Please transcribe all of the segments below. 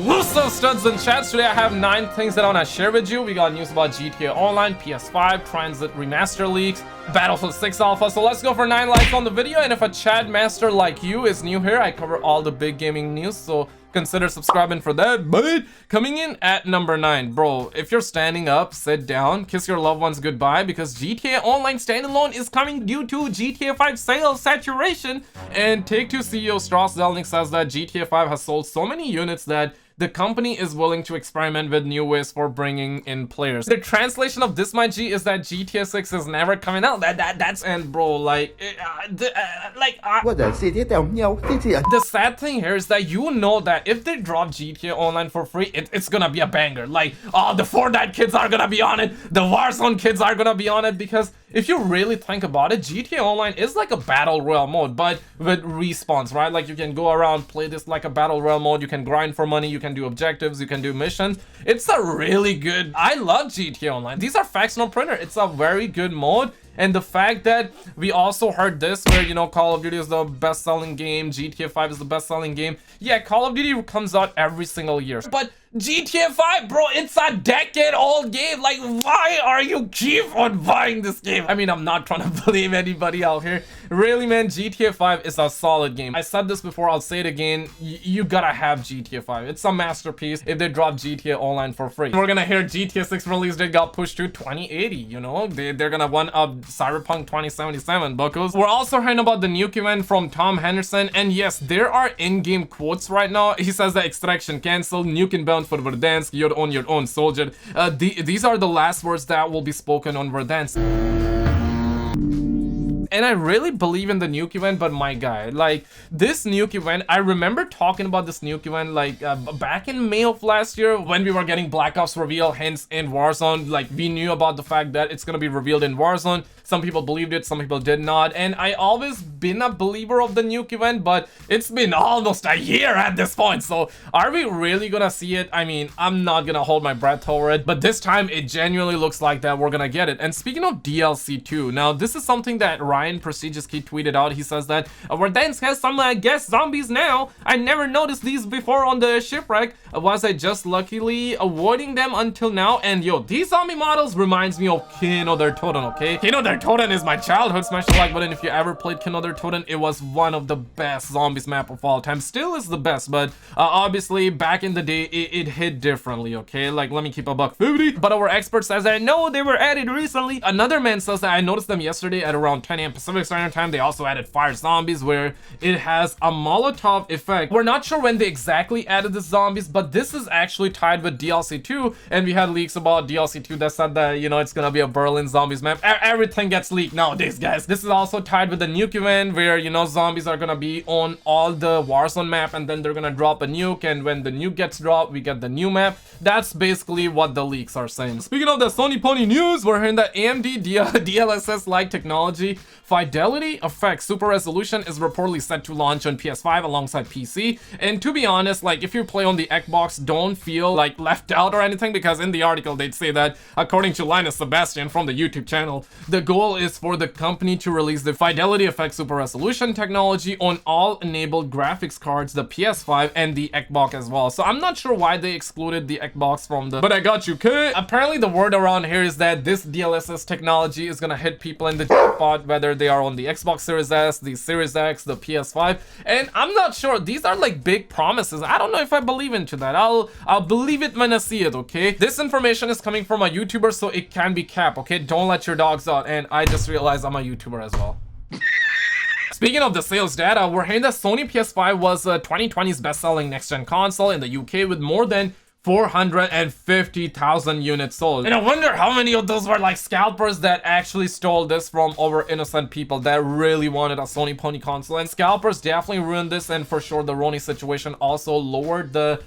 What's up, studs and chats? Today I have 9 things that I want to share with you. We got news about GTA Online, PS5, Transit Remaster leaks, Battlefield 6 Alpha. So let's go for 9 likes on the video. And if a Chad master like you is new here, I cover all the big gaming news, so consider subscribing for that. But coming in at number 9, bro, if you're standing up, sit down, kiss your loved ones goodbye, because GTA Online standalone is coming due to GTA 5 sales saturation. And Take-Two CEO Strauss Zelnick says that GTA 5 has sold so many units that the company is willing to experiment with new ways for bringing in players. The translation of this, my G, is that GTA 6 is never coming out. That's and bro, like, the sad thing here is that you know that if they drop GTA Online for free, it's gonna be a banger. Like, oh, the Fortnite kids are gonna be on it, the Warzone kids are gonna be on it, because if you really think about it, GTA Online is like a battle royale mode, but with respawns, right? Like, you can go around, play this like a battle royale mode, you can grind for money, you can do objectives, you can do missions. It's a really good, I love GTA Online. These are facts, no printer. It's a very good mode. And the fact that we also heard this, where, you know, Call of Duty is the best-selling game, GTA 5 is the best-selling game. Yeah, Call of Duty comes out every single year, but GTA 5, bro, it's a decade-old game. Like, why are you keep on buying this game? I mean, I'm not trying to blame anybody out here. Really, man, GTA 5 is a solid game. I said this before, I'll say it again. You gotta have GTA 5. It's a masterpiece if they drop GTA Online for free. We're gonna hear GTA 6 release date got pushed to 2080, you know? They're gonna one-up Cyberpunk 2077, buckos. We're also hearing about the nuke event from Tom Henderson, and yes, there are in-game quotes right now. He says that extraction cancelled, nuke inbound for Verdansk, you're on your own, soldier. These are the last words that will be spoken on Verdansk. And I really believe in the nuke event, but my guy, like, this nuke event, I remember talking about this nuke event like back in May of last year when we were getting Black Ops reveal hints in Warzone. Like, we knew about the fact that it's gonna be revealed in Warzone. Some people believed it, some people did not, and I always been a believer of the nuke event, but it's been almost a year at this point. So are we really gonna see it? I mean, I'm not gonna hold my breath over it, but this time it genuinely looks like that we're gonna get it. And speaking of DLC 2, now this is something that Ryan Prestigious Key tweeted out. He says that Verdansk has some guest zombies now. I never noticed these before on the shipwreck. Was I just luckily avoiding them until now? And yo, these zombie models reminds me of Kino der Toten, okay? Kino der Toten is my childhood. Smash the like button if you ever played Kino der Toten. It was one of the best zombies map of all time. Still is the best, but obviously back in the day it hit differently, okay? Like, let me keep a $1.50. But our expert says that no, they were added recently. Another man says that I noticed them yesterday at around 10 a.m. Pacific Standard Time. They also added fire zombies where it has a Molotov effect. We're not sure when they exactly added the zombies, but this is actually tied with DLC 2, and we had leaks about DLC 2 that said that, you know, it's gonna be a Berlin zombies map. Everything gets leaked nowadays, guys. This is also tied with the nuke event where, you know, zombies are gonna be on all the Warzone map, and then they're gonna drop a nuke, and when the nuke gets dropped, we get the new map. That's basically what the leaks are saying. Speaking of the Sony Pony news, we're hearing that AMD DLSS-like technology Fidelity Effect Super Resolution is reportedly set to launch on PS5 alongside PC. And to be honest, like, if you play on the Xbox, don't feel like left out or anything, because in the article they'd say that, according to Linus Sebastian from the YouTube channel, the goal is for the company to release the Fidelity Effect Super Resolution technology on all enabled graphics cards, the PS5 and the Xbox as well. So I'm not sure why they excluded the Xbox from the, but I got you, kid. Apparently the word around here is that this DLSS technology is gonna hit people in the spot, whether they are on the Xbox Series S, the Series X, the PS5, and I'm not sure. These are like big promises. I don't know if I believe into that. I'll believe it when I see it, okay? This information is coming from a YouTuber, so it can be capped, okay? Don't let your dogs out. And I just realized I'm a YouTuber as well. Speaking of the sales data, we're hearing that Sony PS5 was 2020's best-selling next-gen console in the UK with more than 450,000 units sold. And I wonder how many of those were like scalpers that actually stole this from over innocent people that really wanted a Sony Pony console. And scalpers definitely ruined this, and for sure the Roni situation also lowered the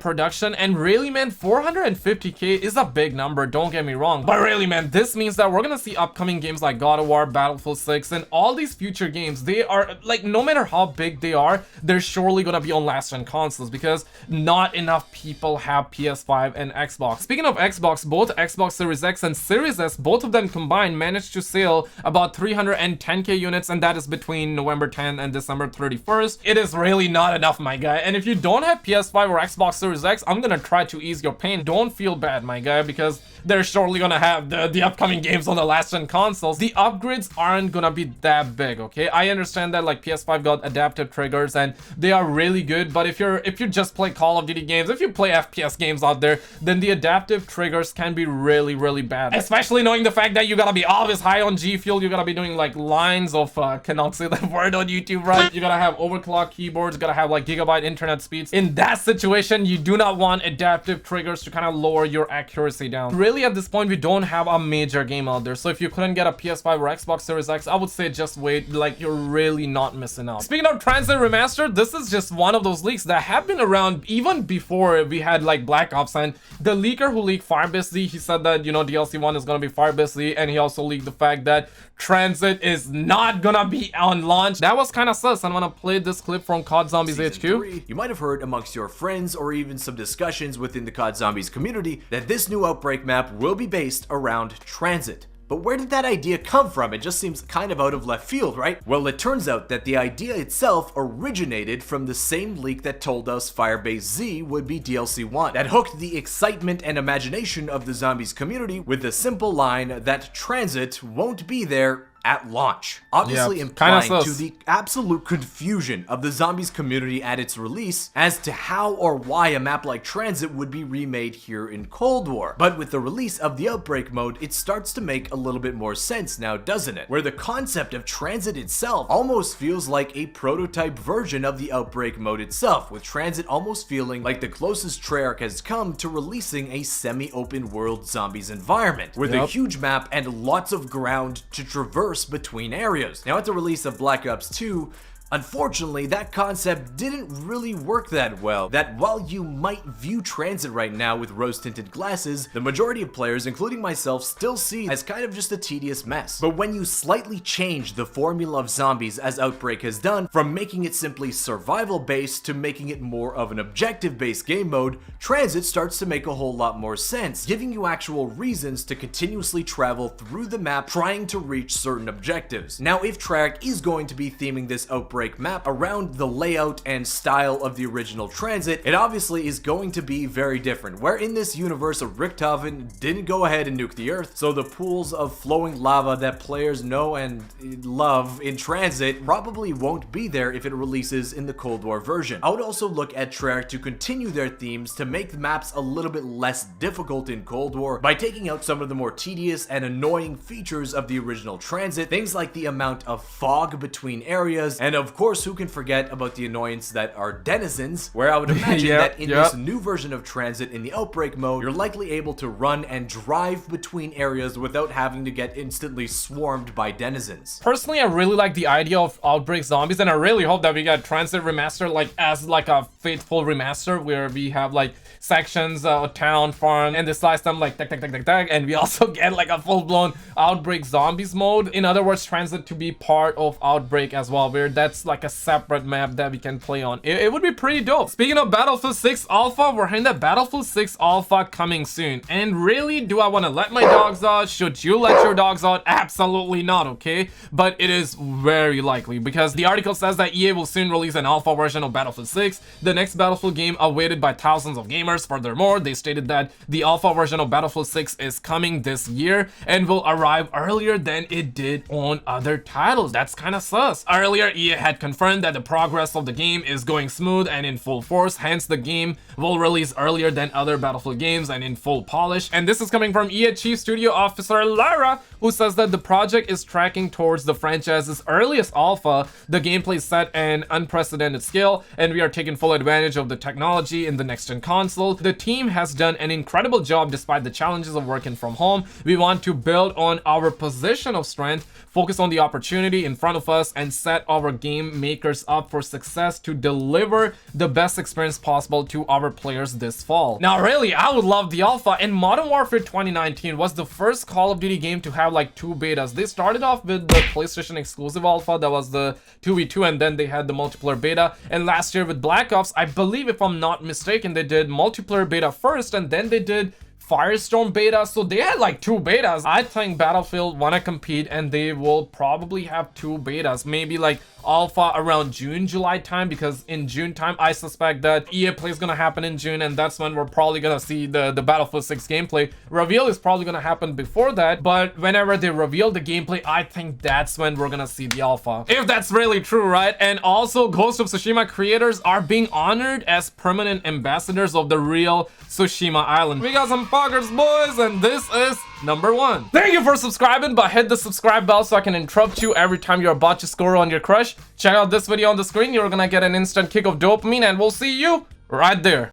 production. And really, man, 450k is a big number, don't get me wrong, but really, man, this means that we're gonna see upcoming games like God of War, Battlefield 6, and all these future games. They are like, no matter how big they are, they're surely gonna be on last-gen consoles, because not enough people have PS5 and Xbox. Speaking of Xbox, both Xbox Series X and Series S, both of them combined, managed to sell about 310k units, and that is between November 10th and December 31st. It is really not enough, my guy. And if you don't don't have PS5 or Xbox Series X, I'm gonna try to ease your pain. Don't feel bad, my guy, because they're surely gonna have the upcoming games on the last-gen consoles. The upgrades aren't gonna be that big, okay? I understand that like PS5 got adaptive triggers and they are really good, but if you just play Call of Duty games, if you play FPS games out there, then the adaptive triggers can be really, really bad. Especially knowing the fact that you gotta be always high on G Fuel, you gotta be doing like lines of cannot say that word on YouTube, right? You gotta have overclock keyboards, you gotta have like gigabyte internet speeds. In that situation, you do not want adaptive triggers to kind of lower your accuracy down. Really, at this point, we don't have a major game out there, so if you couldn't get a PS5 or Xbox Series X, I would say just wait. Like, you're really not missing out. Speaking of Transit Remastered, this is just one of those leaks that have been around even before we had like Black Ops, and the leaker who leaked Firebase Z, he said that, you know, DLC 1 is gonna be Firebase Z, and he also leaked the fact that Transit is not gonna be on launch. That was kind of sus. I'm gonna play this clip from COD Zombies Season HQ. 3, you might have heard amongst your friends or even some discussions within the COD Zombies community that this new Outbreak map will be based around Transit. But where did that idea come from? It just seems kind of out of left field, right? Well, it turns out that the idea itself originated from the same leak that told us Firebase Z would be DLC 1. That hooked the excitement and imagination of the Zombies community with the simple line that Transit won't be there at launch, obviously implying to the absolute confusion of the Zombies community at its release as to how or why a map like Transit would be remade here in Cold War. But with the release of the Outbreak mode, it starts to make a little bit more sense now, doesn't it? Where the concept of Transit itself almost feels like a prototype version of the Outbreak mode itself, with Transit almost feeling like the closest Treyarch has come to releasing a semi-open world Zombies environment, with a huge map and lots of ground to traverse between areas. Now, at the release of Black Ops 2, unfortunately, that concept didn't really work that well. That while you might view Transit right now with rose-tinted glasses, the majority of players, including myself, still see as kind of just a tedious mess. But when you slightly change the formula of Zombies, as Outbreak has done, from making it simply survival-based to making it more of an objective-based game mode, Transit starts to make a whole lot more sense, giving you actual reasons to continuously travel through the map trying to reach certain objectives. Now, if Treyarch is going to be theming this Outbreak map around the layout and style of the original Transit, it obviously is going to be very different. Where in this universe, Richthofen didn't go ahead and nuke the Earth, so the pools of flowing lava that players know and love in Transit probably won't be there if it releases in the Cold War version. I would also look at Treyarch to continue their themes to make the maps a little bit less difficult in Cold War by taking out some of the more tedious and annoying features of the original Transit, things like the amount of fog between areas, and of course, who can forget about the annoyance that are denizens, where I would imagine that in this new version of Transit in the Outbreak mode, you're likely able to run and drive between areas without having to get instantly swarmed by denizens. Personally, I really like the idea of Outbreak Zombies, and I really hope that we get Transit Remastered like as like a faithful remaster where we have like sections, town, farm, and they slice them like tack, tack, tack, tack, tack, and we also get like a full-blown Outbreak Zombies mode. In other words, Transit to be part of Outbreak as well, where that's like a separate map that we can play on. It would be pretty dope. Speaking of Battlefield 6 Alpha, we're hearing that Battlefield 6 Alpha coming soon. And really, do I want to let my dogs out? Should you let your dogs out? Absolutely not, okay? But it is very likely, because the article says that EA will soon release an alpha version of Battlefield 6, the next Battlefield game awaited by thousands of gamers. Furthermore, they stated that the alpha version of Battlefield 6 is coming this year and will arrive earlier than it did on other titles. That's kind of sus. Earlier, EA had confirmed that the progress of the game is going smooth and in full force, hence the game will release earlier than other Battlefield games and in full polish. And this is coming from EA Chief Studio Officer Lara, who says that the project is tracking towards the franchise's earliest alpha. The gameplay is set an unprecedented scale, and we are taking full advantage of the technology in the next-gen console. The team has done an incredible job despite the challenges of working from home. We want to build on our position of strength, focus on the opportunity in front of us, and set our game makers up for success to deliver the best experience possible to our players this fall. Now, really, I would love the alpha, and Modern Warfare 2019 was the first Call of Duty game to have like 2 betas. They started off with the PlayStation exclusive alpha, that was the 2v2, and then they had the multiplayer beta. And last year with Black Ops, I believe, if I'm not mistaken, they did multiplayer beta first, and then they did Firestorm beta. So they had like 2 betas. I think Battlefield wanna compete and they will probably have 2 betas, maybe like alpha around June, July time, because in June time I suspect that EA Play is gonna happen in June, and that's when we're probably gonna see the Battlefield 6 gameplay. Reveal is probably gonna happen before that, but whenever they reveal the gameplay, I think that's when we're gonna see the alpha, if that's really true, right? And also, Ghost of Tsushima creators are being honored as permanent ambassadors of the real Tsushima Island. We got some fuckers, boys, and this is number 1. Thank you for subscribing, but hit the subscribe bell so I can interrupt you every time you're about to score on your crush. Check out this video on the screen. You're gonna get an instant kick of dopamine, and we'll see you right there.